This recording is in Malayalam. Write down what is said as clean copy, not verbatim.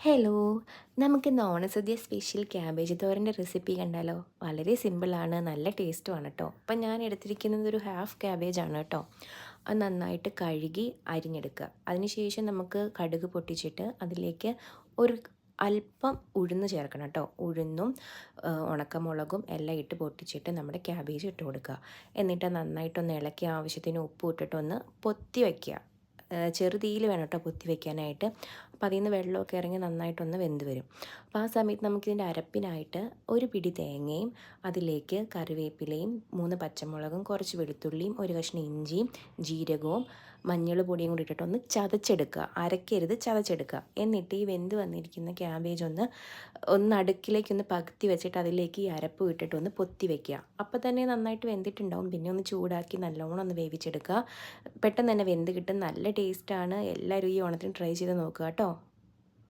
ഹലോ, നമുക്കിന്ന് ഓണസദ്യ സ്പെഷ്യൽ ക്യാബേജ് തോരൻ്റെ റെസിപ്പി കണ്ടാലോ? വളരെ സിമ്പിളാണ്, നല്ല ടേസ്റ്റുമാണ് കേട്ടോ. അപ്പം ഞാൻ എടുത്തിരിക്കുന്നത് ഒരു ഹാഫ് ക്യാബേജ് ആണ് കേട്ടോ. അത് നന്നായിട്ട് കഴുകി അരിഞ്ഞെടുക്കുക. അതിനുശേഷം നമുക്ക് കടുക് പൊട്ടിച്ചിട്ട് അതിലേക്ക് ഒരു അല്പം ഉഴുന്ന് ചേർക്കണം കേട്ടോ. ഉഴുന്നും ഉണക്കമുളകും എല്ലാം ഇട്ട് പൊട്ടിച്ചിട്ട് നമ്മുടെ ക്യാബേജ് ഇട്ട് കൊടുക്കുക. എന്നിട്ട് നന്നായിട്ടൊന്ന് ഇളക്കി ആവശ്യത്തിന് ഉപ്പ് ഇട്ടിട്ടൊന്ന് പൊത്തി വയ്ക്കുക. ചെറുതീയിൽ വേണം കേട്ടോ പൊത്തി വെക്കാനായിട്ട്. അപ്പോൾ അതിൽ നിന്ന് വെള്ളമൊക്കെ ഇറങ്ങി നന്നായിട്ടൊന്ന് വെന്ത് വരും. അപ്പോൾ ആ സമയത്ത് നമുക്കിതിൻ്റെ അരപ്പിനായിട്ട് ഒരു പിടി തേങ്ങയും അതിലേക്ക് കറിവേപ്പിലയും 3 പച്ചമുളകും കുറച്ച് വെളുത്തുള്ളിയും ഒരു കഷ്ണം ഇഞ്ചിയും ജീരകവും മഞ്ഞൾ പൊടിയും കൂടി ഇട്ടിട്ട് ഒന്ന് ചതച്ചെടുക്കുക. അരക്കരുത്, ചതച്ചെടുക്കുക. എന്നിട്ട് ഈ വെന്ത് വന്നിരിക്കുന്ന ക്യാബേജ് ഒന്ന് അടുക്കിലേക്കൊന്ന് പകുത്തി വെച്ചിട്ട് അതിലേക്ക് ഈ അരപ്പ് ഇട്ടിട്ട് ഒന്ന് പൊത്തി വെക്കുക. അപ്പോൾ തന്നെ നന്നായിട്ട് വെന്തിട്ടുണ്ടാവും. പിന്നെ ഒന്ന് ചൂടാക്കി നല്ലോണം ഒന്ന് വേവിച്ചെടുക്കുക. പെട്ടെന്ന് തന്നെ വെന്ത് കിട്ടും. നല്ല ടേസ്റ്റാണ്. എല്ലാവരും ഈ ഓണത്തിന് ട്രൈ ചെയ്ത് നോക്കുക കേട്ടോ.